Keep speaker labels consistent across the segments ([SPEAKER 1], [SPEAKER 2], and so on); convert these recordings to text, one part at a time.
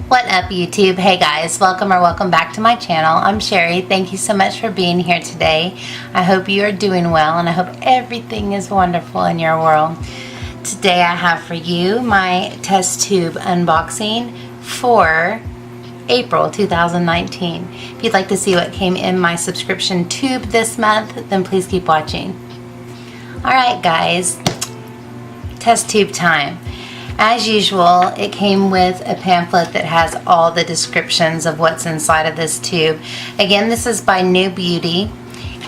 [SPEAKER 1] What up, YouTube? Hey guys, welcome back to my channel. I'm Sherry. Thank you so much for being here today. I hope you are doing well and I hope everything is wonderful in your world. Today I have for you my test tube unboxing for April 2019. If you'd like to see what came in my subscription tube this month, then please keep watching. Alright guys, test tube time. As usual, it came with a pamphlet that has all the descriptions of what's inside of this tube. Again, this is by New Beauty,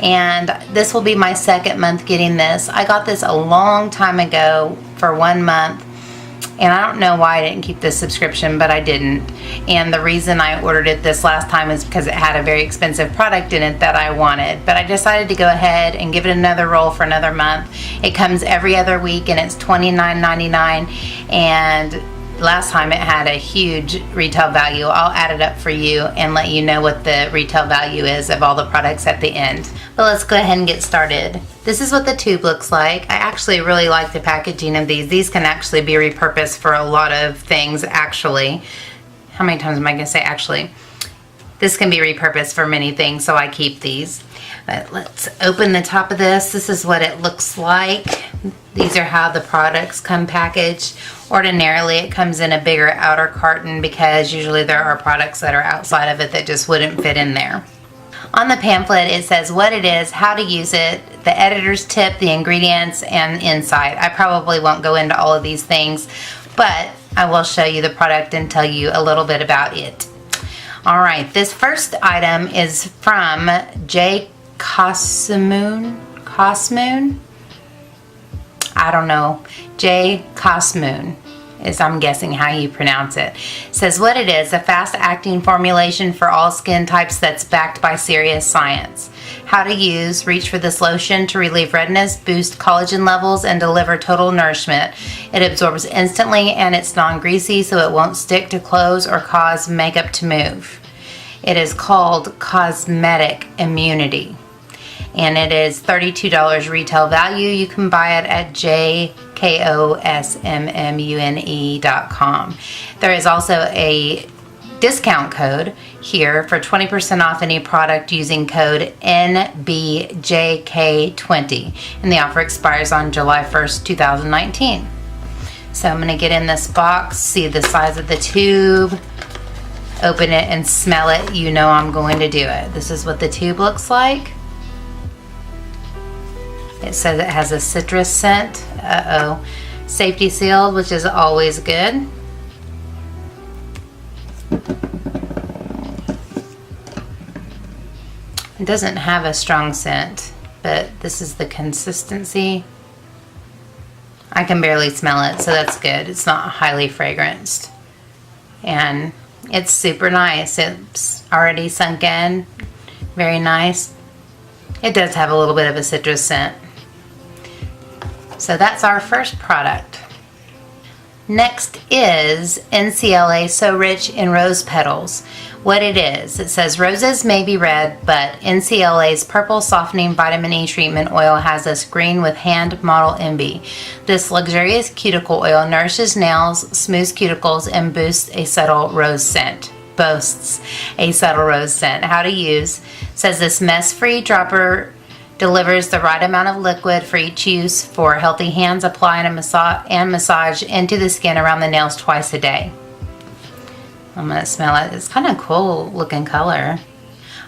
[SPEAKER 1] and this will be my second month getting this. I got this a long time ago for 1 month, and I don't know why I didn't keep this subscription, but I didn't. And the reason I ordered it this last time is because it had a very expensive product in it that I wanted. But I decided to go ahead and give it another roll for another month. It comes every other week and it's $29.99. And last time it had a huge retail value. I'll add it up for you and let you know what the retail value is of all the products at the end. But let's go ahead and get started. This is what the tube looks like. I actually really like the packaging of these. These can actually be repurposed for a lot of things, actually. How many times am I going to say actually? This can be repurposed for many things, so I keep these. But let's open the top of this. This is what it looks like. These are how the products come packaged. Ordinarily, it comes in a bigger outer carton because usually there are products that are outside of it that just wouldn't fit in there. On the pamphlet, it says what it is, how to use it, the editor's tip, the ingredients, and inside. I probably won't go into all of these things, but I will show you the product and tell you a little bit about it. Alright, this first item is from J. Cosmoon? I don't know. J. Cosmoon is, I'm guessing, how you pronounce it. It says what it is, a fast-acting formulation for all skin types that's backed by serious science. How to use, reach for this lotion to relieve redness, boost collagen levels, and deliver total nourishment. It absorbs instantly and it's non-greasy, so it won't stick to clothes or cause makeup to move. It is called Cosmetic Immunity. And it is $32 retail value. You can buy it at jkosmmmune.com. There is also a discount code here for 20% off any product using code NBJK20. And the offer expires on July 1st, 2019. So I'm going to get in this box, see the size of the tube, open it and smell it. You know I'm going to do it. This is what the tube looks like. It says it has a citrus scent. Uh-oh. Safety sealed, which is always good. It doesn't have a strong scent, but this is the consistency. I can barely smell it, so that's good. It's not highly fragranced. And it's super nice. It's already sunk in. Very nice. It does have a little bit of a citrus scent. So that's our first product. Next is NCLA So Rich in Rose Petals. What it is, it says roses may be red, but NCLA's purple softening vitamin E treatment oil has us green with hand model envy. This luxurious cuticle oil nourishes nails, smooths cuticles, and boasts a subtle rose scent. How to use, says this mess-free dropper delivers the right amount of liquid for each use. For healthy hands, apply and massage into the skin around the nails twice a day. I'm going to smell it. It's kind of cool looking color.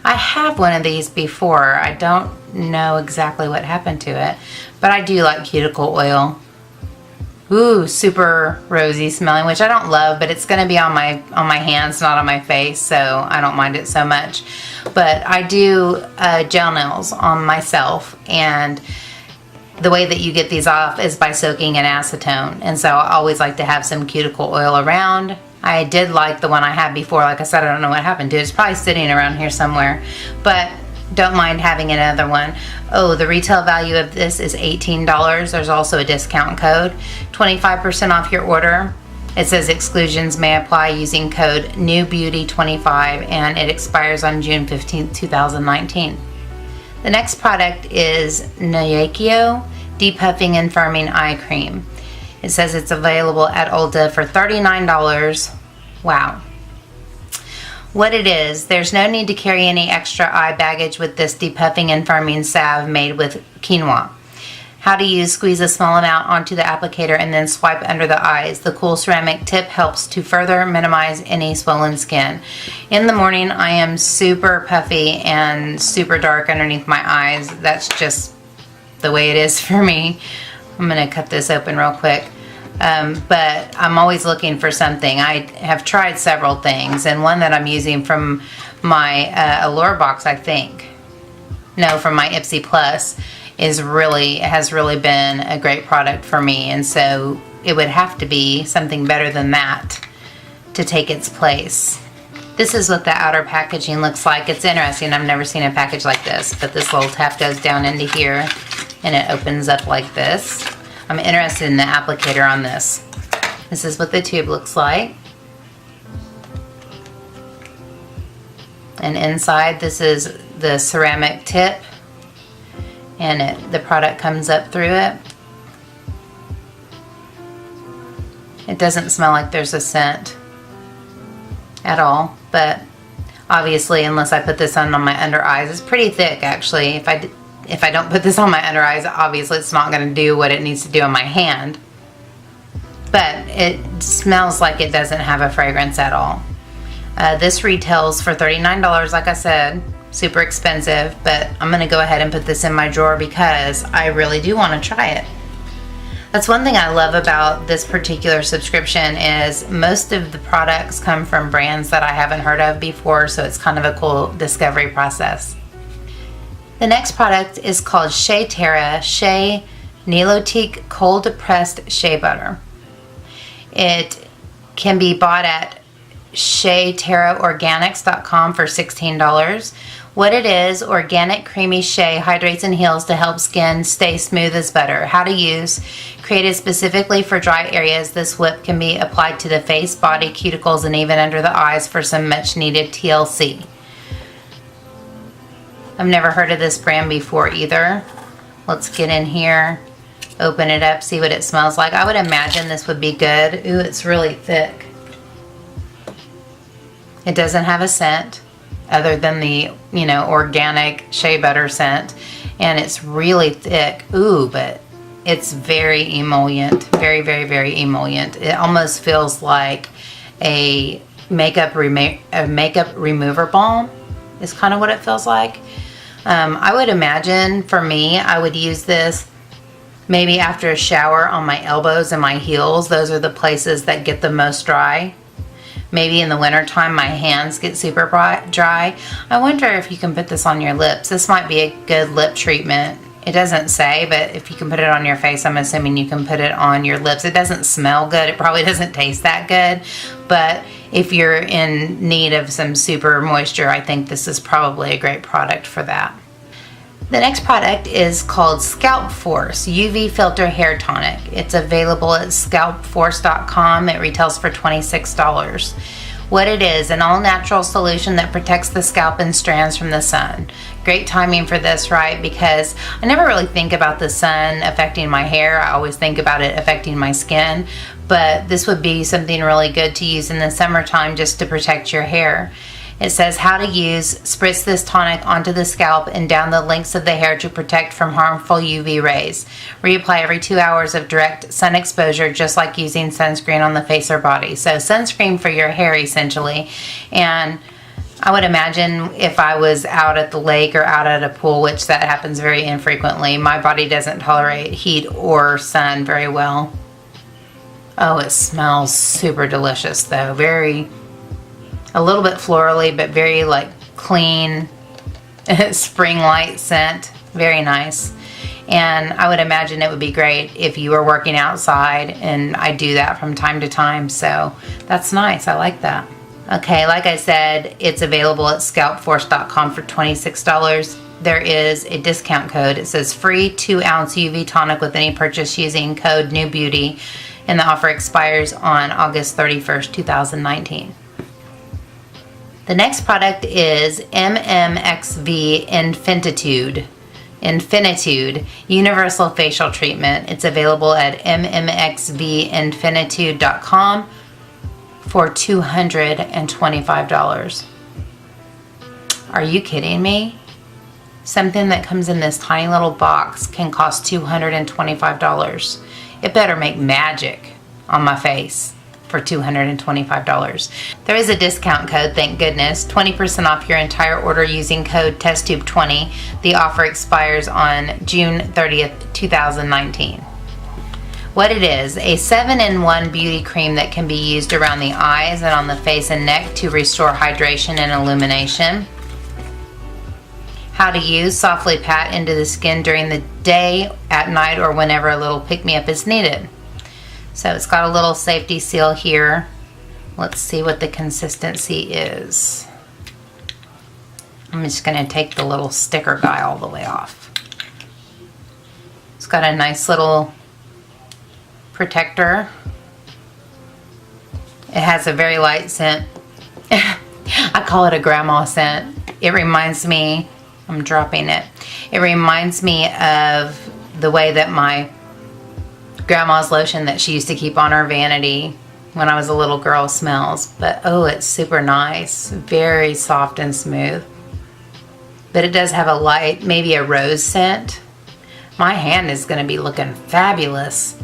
[SPEAKER 1] I have one of these before. I don't know exactly what happened to it, but I do like cuticle oil. Ooh, super rosy smelling, which I don't love, but it's going to be on my hands, not on my face, so I don't mind it so much. But I do gel nails on myself, and the way that you get these off is by soaking in acetone, and so I always like to have some cuticle oil around. I did like the one I had before. Like I said, I don't know what happened to it. It's probably sitting around here somewhere, but don't mind having another one. Oh, the retail value of this is $18. There's also a discount code. 25% off your order. It says exclusions may apply using code NEWBEAUTY25, and it expires on June 15th, 2019. The next product is Noyakio Depuffing and Firming Eye Cream. It says it's available at Ulta for $39. Wow. What it is, there's no need to carry any extra eye baggage with this depuffing and firming salve made with quinoa. How to use: squeeze a small amount onto the applicator and then swipe under the eyes. The cool ceramic tip helps to further minimize any swollen skin. In the morning, I am super puffy and super dark underneath my eyes. That's just the way it is for me. I'm going to cut this open real quick. But I'm always looking for something. I have tried several things, and one that I'm using from my Allure box, I think. No, from my Ipsy Plus, has really been a great product for me, and so it would have to be something better than that to take its place. This is what the outer packaging looks like. It's interesting. I've never seen a package like this, but this little tap goes down into here and it opens up like this. I'm interested in the applicator on this. This is what the tube looks like. And inside, this is the ceramic tip, and the product comes up through it. It doesn't smell like there's a scent at all, but obviously, unless I put this on my under eyes, it's pretty thick actually. If I don't put this on my under eyes, obviously it's not going to do what it needs to do on my hand. But it smells like it doesn't have a fragrance at all. This retails for $39, like I said. Super expensive, but I'm going to go ahead and put this in my drawer because I really do want to try it. That's one thing I love about this particular subscription is most of the products come from brands that I haven't heard of before, so it's kind of a cool discovery process. The next product is called CHEZTRA Shea Nilotique Cold Pressed Shea Butter. It can be bought at CHEZTRAorganics.com for $16. What it is: organic creamy shea hydrates and heals to help skin stay smooth as butter. How to use: created specifically for dry areas, this whip can be applied to the face, body, cuticles, and even under the eyes for some much needed TLC. I've never heard of this brand before either. Let's get in here, open it up, see what it smells like. I would imagine this would be good. Ooh, it's really thick. It doesn't have a scent other than the, organic shea butter scent. And it's really thick. Ooh, but it's very emollient. Very, very, very emollient. It almost feels like a makeup remover balm is kind of what it feels like. I would imagine for me, I would use this maybe after a shower on my elbows and my heels. Those are the places that get the most dry. Maybe in the wintertime, my hands get super dry. I wonder if you can put this on your lips. This might be a good lip treatment. It doesn't say, but if you can put it on your face, I'm assuming you can put it on your lips. It doesn't smell good. It probably doesn't taste that good, but if you're in need of some super moisture, I think this is probably a great product for that. The next product is called Scalp Force UV Filter Hair Tonic. It's available at scalpforce.com. It retails for $26. What it is: an all-natural solution that protects the scalp and strands from the sun. Great timing for this, right? Because I never really think about the sun affecting my hair. I always think about it affecting my skin. But this would be something really good to use in the summertime just to protect your hair. It says how to use: spritz this tonic onto the scalp and down the lengths of the hair to protect from harmful UV rays. Reapply every 2 hours of direct sun exposure, just like using sunscreen on the face or body. So sunscreen for your hair essentially. And I would imagine if I was out at the lake or out at a pool, which that happens very infrequently, my body doesn't tolerate heat or sun very well. Oh, it smells super delicious though. A little bit florally, but very clean spring light scent. Very nice. And I would imagine it would be great if you were working outside, and I do that from time to time, so that's nice. I like that. Okay, like I said, it's available at scalpforce.com for $26. There is a discount code. It says free 2-ounce UV tonic with any purchase using code NEWBEAUTY, and the offer expires on August 31st, 2019. The next product is MMXV Infinitude Universal Facial Treatment. It's available at mmxvinfinitude.com for $225. Are you kidding me? Something that comes in this tiny little box can cost $225. It better make magic on my face for $225. There is a discount code, thank goodness. 20% off your entire order using code TESTTUBE20. The offer expires on June 30th, 2019. What it is, a 7-in-1 beauty cream that can be used around the eyes and on the face and neck to restore hydration and illumination. How to use: softly pat into the skin during the day, at night, or whenever a little pick-me-up is needed. So it's got a little safety seal here. Let's see what the consistency is. I'm just going to take the little sticker guy all the way off. It's got a nice little protector. It has a very light scent. I call it a grandma scent. It reminds me, I'm dropping it. It reminds me of the way that my grandma's lotion that she used to keep on her vanity when I was a little girl smells. But oh, it's super nice. Very soft and smooth. But it does have a light, maybe a rose scent. My hand is going to be looking fabulous.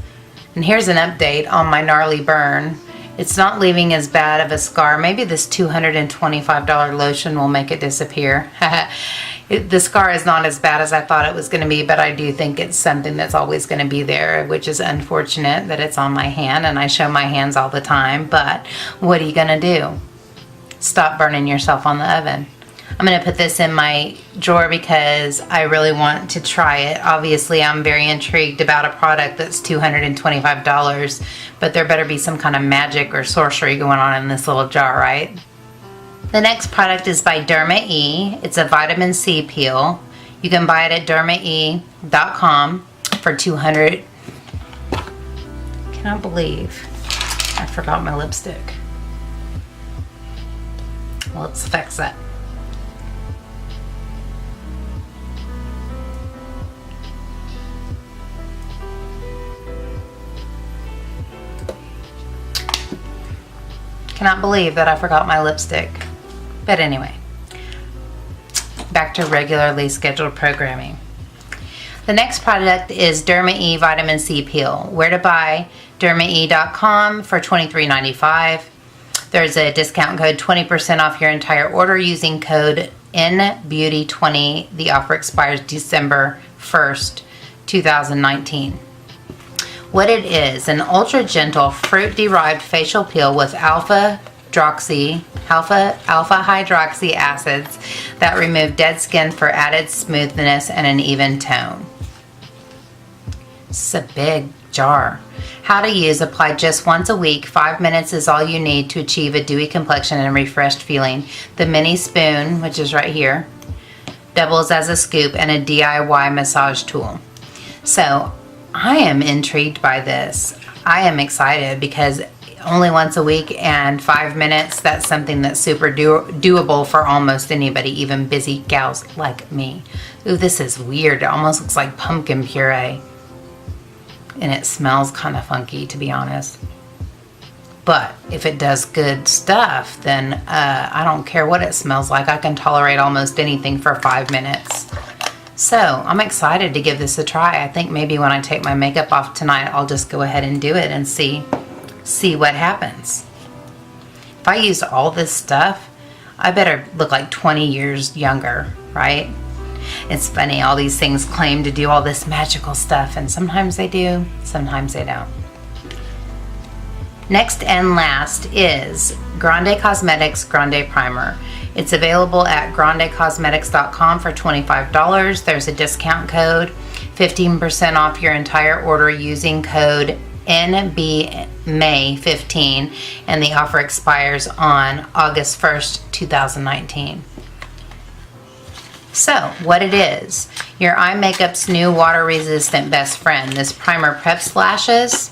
[SPEAKER 1] And here's an update on my gnarly burn. It's not leaving as bad of a scar. Maybe this $225 lotion will make it disappear. The scar is not as bad as I thought it was going to be, but I do think it's something that's always going to be there, which is unfortunate that it's on my hand, and I show my hands all the time. But what are you going to do? Stop burning yourself on the oven. I'm going to put this in my drawer because I really want to try it. Obviously, I'm very intrigued about a product that's $225, but there better be some kind of magic or sorcery going on in this little jar, right? The next product is by DermaE. It's a vitamin C peel. You can buy it at DermaE.com for $200. Cannot believe I forgot my lipstick. Let's fix it. Cannot believe that I forgot my lipstick. But anyway, back to regularly scheduled programming. The next product is DermaE Vitamin C Peel. Where to buy? DermaE.com for $23.95. There's a discount code, 20% off your entire order using code NBEAUTY20. The offer expires December 1st, 2019. What it is, an ultra gentle fruit derived facial peel with alpha hydroxy acids that remove dead skin for added smoothness and an even tone. It's a big jar. How to use: apply just once a week. 5 minutes is all you need to achieve a dewy complexion and refreshed feeling. The mini spoon, which is right here, doubles as a scoop and a DIY massage tool. So I am intrigued by this. I am excited because only once a week and 5 minutes, that's something that's super doable for almost anybody, even busy gals like me. Ooh, this is weird. It almost looks like pumpkin puree. And it smells kind of funky, to be honest. But if it does good stuff, then I don't care what it smells like. I can tolerate almost anything for 5 minutes. So I'm excited to give this a try. I think maybe when I take my makeup off tonight, I'll just go ahead and do it and see what happens. If I use all this stuff, I better look like 20 years younger, right? It's funny, all these things claim to do all this magical stuff, and sometimes they do, sometimes they don't. Next and last is Grande Cosmetics Grande Primer. It's available at grandecosmetics.com for $25. There's a discount code, 15% off your entire order using code NBMAY15, and the offer expires on August 1st, 2019. So, what it is, your eye makeup's new water-resistant best friend. This primer preps lashes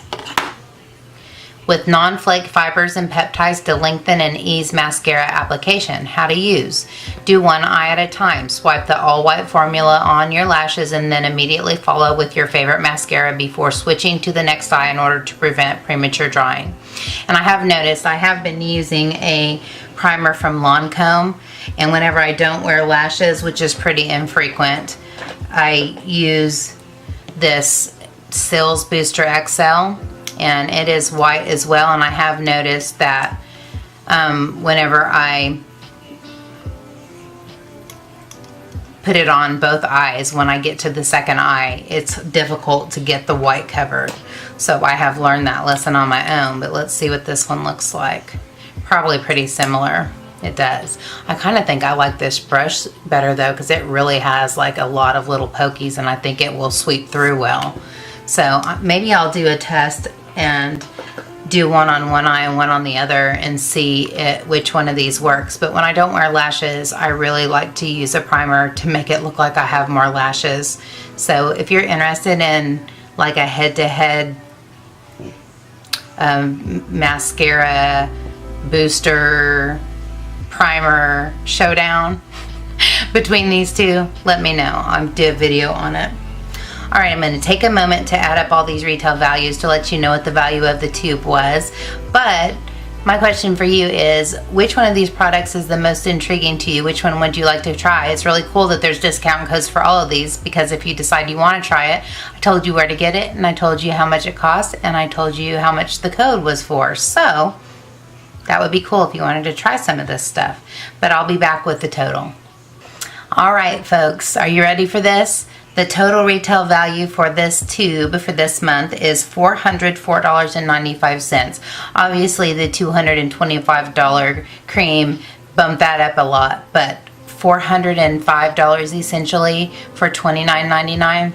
[SPEAKER 1] with non-flake fibers and peptides to lengthen and ease mascara application. How to use: do one eye at a time. Swipe the all-white formula on your lashes and then immediately follow with your favorite mascara before switching to the next eye in order to prevent premature drying. And I have noticed I have been using a primer from Lancome, and whenever I don't wear lashes, which is pretty infrequent, I use this Cils Booster XL, and it is white as well. And I have noticed that whenever I put it on both eyes, when I get to the second eye, it's difficult to get the white covered. So I have learned that lesson on my own. But let's see what this one looks like. Probably pretty similar. It does. I kind of think I like this brush better though, because it really has like a lot of little pokies, and I think it will sweep through well. So maybe I'll do a test and do one on one eye and one on the other and see which one of these works. But when I don't wear lashes, I really like to use a primer to make it look like I have more lashes. So if you're interested in like a head-to-head mascara booster primer showdown between these two, let me know. I'll do a video on it. All right, I'm going to take a moment to add up all these retail values to let you know what the value of the tube was. But my question for you is, which one of these products is the most intriguing to you? Which one would you like to try? It's really cool that there's discount codes for all of these, because if you decide you want to try it, I told you where to get it, and I told you how much it cost, and I told you how much the code was for. So that would be cool if you wanted to try some of this stuff. But I'll be back with the total. All right, folks, are you ready for this? The total retail value for this tube for this month is $404.95. Obviously, the $225 cream bumped that up a lot, but $405 essentially for $29.99.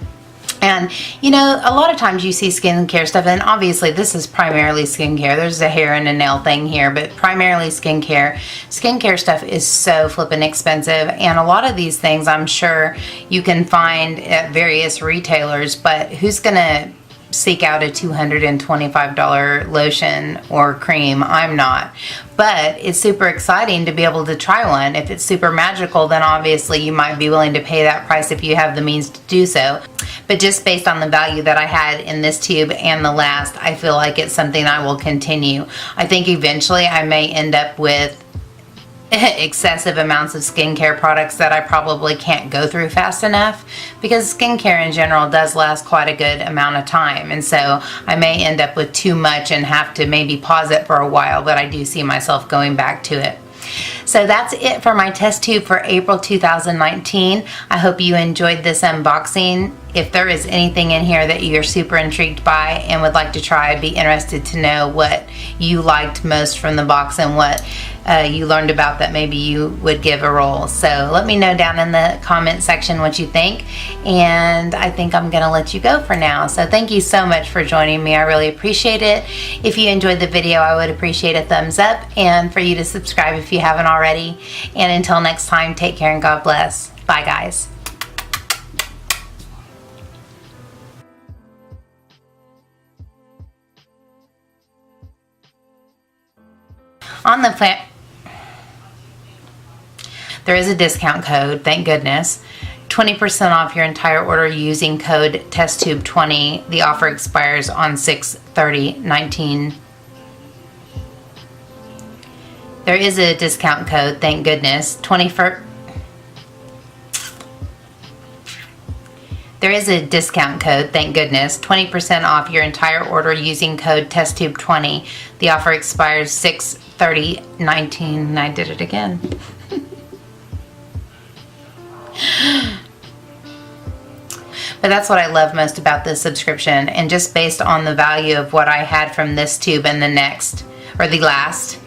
[SPEAKER 1] And you know, a lot of times you see skincare stuff, and obviously this is primarily skincare. There's a hair and a nail thing here, but primarily skincare. Skincare stuff is so flippin' expensive, and a lot of these things I'm sure you can find at various retailers, but who's gonna seek out a $225 lotion or cream? I'm not. But it's super exciting to be able to try one. If it's super magical, then obviously you might be willing to pay that price if you have the means to do so. But just based on the value that I had in this tube and the last, I feel like it's something I will continue. I think eventually I may end up with excessive amounts of skincare products that I probably can't go through fast enough, because skincare in general does last quite a good amount of time, and so I may end up with too much and have to maybe pause it for a while, but I do see myself going back to it. So that's it for my test tube for April 2019. I hope you enjoyed this unboxing. If there is anything in here that you're super intrigued by and would like to try, I'd be interested to know what you liked most from the box and what you learned about that maybe you would give a roll. So let me know down in the comment section what you think, and I think I'm gonna let you go for now. So thank you so much for joining me. I really appreciate it. If you enjoyed the video, I would appreciate a thumbs up, and for you to subscribe if you haven't already. And until next time, take care and God bless. Bye guys. On the plant, there is a discount code, thank goodness. 20% off your entire order using code TESTTUBE20. The offer expires on 6/30/19. There is a discount code, thank goodness. There is a discount code, thank goodness. 20% off your entire order using code TESTTUBE20. The offer expires 6/30/19. And I did it again. But that's what I love most about this subscription, and just based on the value of what I had from this tube and the next, or the last,